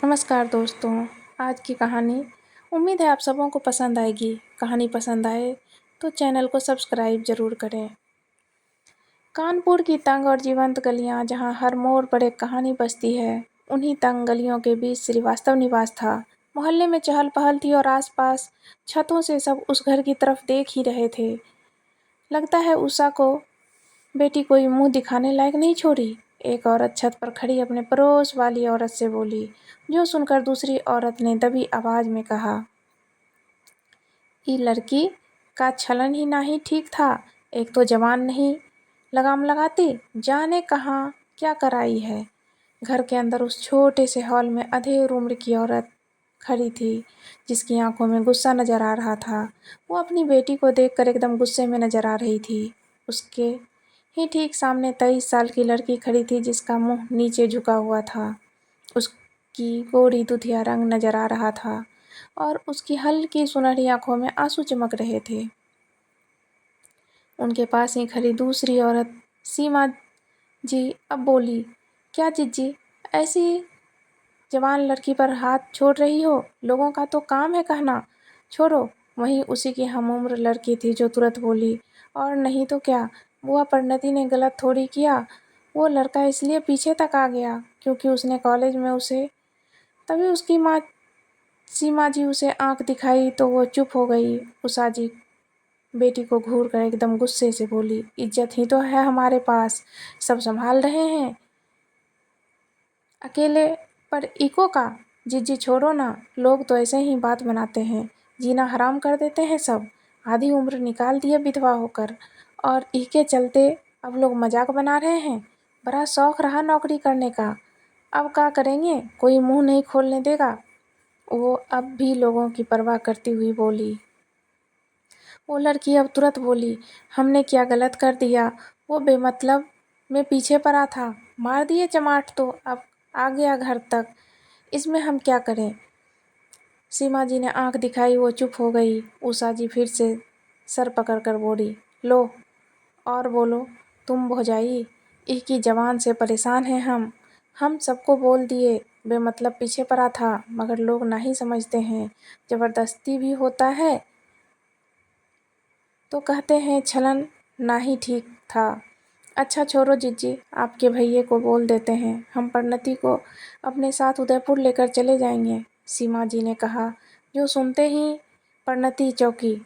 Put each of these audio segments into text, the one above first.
नमस्कार दोस्तों, आज की कहानी उम्मीद है आप सबों को पसंद आएगी। कहानी पसंद आए तो चैनल को सब्सक्राइब ज़रूर करें। कानपुर की तंग और जीवंत गलियां जहां हर मोड़ पर एक कहानी बसती है, उन्हीं तंग गलियों के बीच श्रीवास्तव निवास था। मोहल्ले में चहल-पहल थी और आसपास छतों से सब उस घर की तरफ देख ही रहे थे। लगता है उषा को बेटी कोई मुँह दिखाने लायक नहीं छोड़ी। एक औरत छत पर खड़ी अपने पड़ोस वाली औरत से बोली, जो सुनकर दूसरी औरत ने दबी आवाज में कहा, "ई लड़की का छलन ही नाही ठीक था। एक तो जवान नहीं लगाम लगाती, जाने कहाँ क्या कराई है।" घर के अंदर उस छोटे से हॉल में अधेड़ उम्र की औरत खड़ी थी, जिसकी आंखों में गुस्सा नजर आ रहा था। वो अपनी बेटी को देखकर एकदम गुस्से में नजर आ रही थी। उसके ही ठीक सामने 23 साल की लड़की खड़ी थी, जिसका मुंह नीचे झुका हुआ था। उसकी गोरी दुधिया रंग नजर आ रहा था और उसकी हल्की सुनहरी आंखों में आंसू चमक रहे थे। उनके पास ही खड़ी दूसरी औरत सीमा जी अब बोली, "क्या जिज्जी, ऐसी जवान लड़की पर हाथ छोड़ रही हो? लोगों का तो काम है कहना, छोड़ो।" वहीं उसी की हमउम्र लड़की थी जो तुरंत बोली, "और नहीं तो क्या, बुआ परिणति ने गलत थोड़ी किया। वो लड़का इसलिए पीछे तक आ गया क्योंकि उसने कॉलेज में उसे।" तभी उसकी माँ सीमा जी उसे आंख दिखाई तो वो चुप हो गई। उषा जी बेटी को घूर कर एकदम गुस्से से बोली, "इज्जत ही तो है हमारे पास, सब संभाल रहे हैं अकेले, पर इको का। जिज्जी छोड़ो ना, लोग तो ऐसे ही बात बनाते हैं, जीना हराम कर देते हैं सब। आधी उम्र निकाल दिए विधवा होकर, और इसके चलते अब लोग मजाक बना रहे हैं। बड़ा शौक रहा नौकरी करने का, अब क्या करेंगे, कोई मुंह नहीं खोलने देगा।" वो अब भी लोगों की परवाह करती हुई बोली। वो लड़की अब तुरंत बोली, "हमने क्या गलत कर दिया? वो बेमतलब में पीछे पड़ा था, मार दिए चमाट तो अब आ गया घर तक, इसमें हम क्या करें?" सीमा जी ने आंख दिखाई, वो चुप हो गई। उषा जी फिर से सर पकड़कर बोली, "लो और बोलो, तुम भौजाई, इसकी जवान से परेशान हैं हम सबको बोल दिए बेमतलब पीछे पड़ा था, मगर लोग नहीं समझते हैं। जबरदस्ती भी होता है तो कहते हैं छलन ना ही ठीक था। अच्छा छोड़ो जिज्जी, आपके भैये को बोल देते हैं, हम परिणति को अपने साथ उदयपुर लेकर चले जाएंगे।" सीमा जी ने कहा, जो सुनते ही परिणति चौंकी।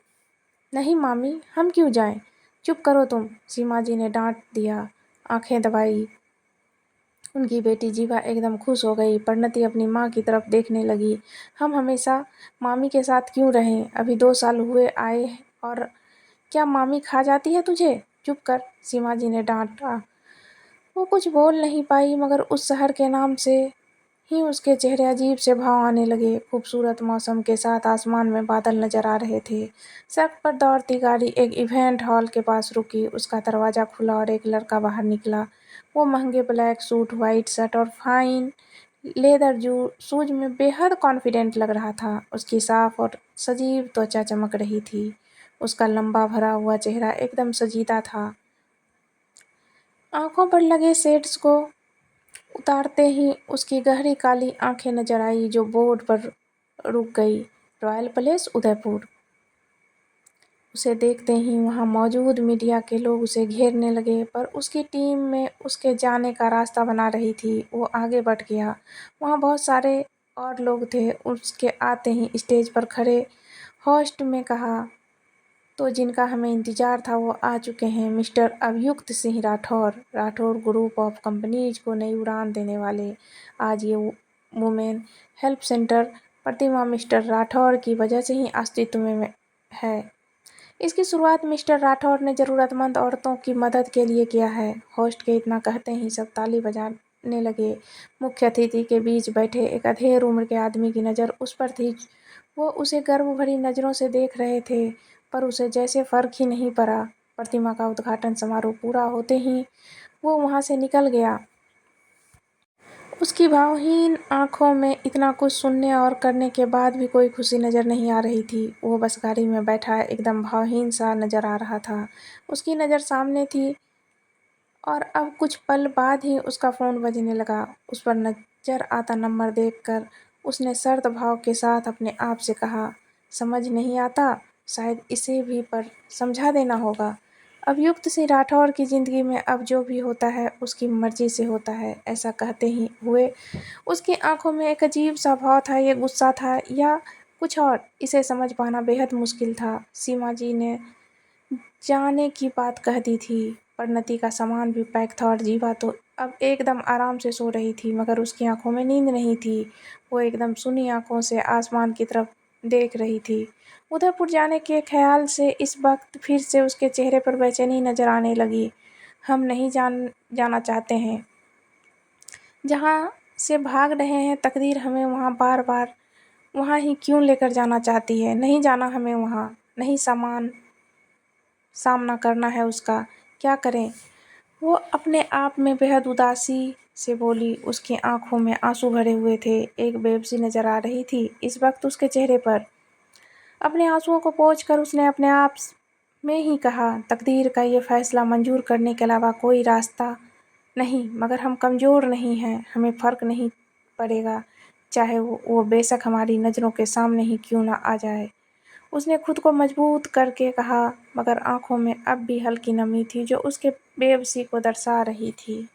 "नहीं मामी, हम क्यों जाएं? चुप करो तुम," सीमा जी ने डांट दिया। आंखें दबाई उनकी बेटी जीवा एकदम खुश हो गई। परिणति अपनी माँ की तरफ देखने लगी। "हम हमेशा मामी के साथ क्यों रहें? अभी 2 साल हुए आए और क्या मामी खा जाती है तुझे? चुप कर," सीमा जी ने डांटा। वो कुछ बोल नहीं पाई, मगर उस शहर के नाम से ही उसके चेहरे अजीब से भाव आने लगे। खूबसूरत मौसम के साथ आसमान में बादल नजर आ रहे थे। सड़क पर दौड़ती गाड़ी एक इवेंट हॉल के पास रुकी। उसका दरवाजा खुला और एक लड़का बाहर निकला। वो महंगे ब्लैक सूट, वाइट शर्ट और फाइन लेदर शूज में बेहद कॉन्फिडेंट लग रहा था। उसकी साफ और सजीव त्वचा चमक रही थी। उसका लंबा भरा हुआ चेहरा एकदम सजीदा था। आंखों पर लगे शेड्स को उतारते ही उसकी गहरी काली आंखें नजर आई, जो बोर्ड पर रुक गई, रॉयल पैलेस उदयपुर। उसे देखते ही वहां मौजूद मीडिया के लोग उसे घेरने लगे, पर उसकी टीम में उसके जाने का रास्ता बना रही थी। वो आगे बढ़ गया। वहां बहुत सारे और लोग थे। उसके आते ही स्टेज पर खड़े होस्ट में कहा, "तो जिनका हमें इंतजार था वो आ चुके हैं, मिस्टर अभियुक्त Singh Rathore, Rathore group of companies को नई उड़ान देने वाले। आज ये वुमेन हेल्प सेंटर प्रतिमा मिस्टर राठौर की वजह से ही अस्तित्व में है। इसकी शुरुआत मिस्टर राठौर ने जरूरतमंद औरतों की मदद के लिए किया है।" होस्ट के इतना कहते ही सब ताली बजाने लगे। मुख्य अतिथि के बीच बैठे एक अधेड़ उम्र के आदमी की नज़र उस पर थी। वो उसे गर्व भरी नज़रों से देख रहे थे, पर उसे जैसे फर्क ही नहीं पड़ा। प्रतिमा का उद्घाटन समारोह पूरा होते ही वो वहां से निकल गया। उसकी भावहीन आंखों में इतना कुछ सुनने और करने के बाद भी कोई खुशी नजर नहीं आ रही थी। वो बस गाड़ी में बैठा एकदम भावहीन सा नजर आ रहा था। उसकी नज़र सामने थी और अब कुछ पल बाद ही उसका फ़ोन बजने लगा। उस पर चढ़ आता नंबर देखकर उसने सर्द भाव के साथ अपने आप से कहा, समझ नहीं आता, शायद इसे भी पर समझा देना होगा। अभियुक्त सिंह राठौर की ज़िंदगी में अब जो भी होता है उसकी मर्जी से होता है। ऐसा कहते ही हुए उसकी आंखों में एक अजीब सा भाव था। ये गुस्सा था या कुछ और, इसे समझ पाना बेहद मुश्किल था। सीमा जी ने जाने की बात कह दी थी। परिणति का सामान भी पैक था और जीवा तो अब एकदम आराम से सो रही थी, मगर उसकी आंखों में नींद नहीं थी। वो एकदम सुनी आंखों से आसमान की तरफ देख रही थी। उदयपुर जाने के ख्याल से इस वक्त फिर से उसके चेहरे पर बेचैनी नजर आने लगी। हम नहीं जाना चाहते हैं, जहाँ से भाग रहे हैं तकदीर हमें वहाँ बार बार वहाँ ही क्यों लेकर जाना चाहती है। नहीं जाना हमें वहाँ, नहीं सामना करना है उसका, क्या करें। वो अपने आप में बेहद उदासी से बोली। उसकी आंखों में आंसू भरे हुए थे, एक बेबसी नजर आ रही थी इस वक्त उसके चेहरे पर। अपने आंसुओं को पोंछकर उसने अपने आप में ही कहा, तकदीर का ये फैसला मंजूर करने के अलावा कोई रास्ता नहीं, मगर हम कमज़ोर नहीं हैं, हमें फ़र्क नहीं पड़ेगा, चाहे वो बेशक हमारी नज़रों के सामने ही क्यों ना आ जाए। उसने खुद को मजबूत करके कहा, मगर आंखों में अब भी हल्की नमी थी जो उसके बेबसी को दर्शा रही थी।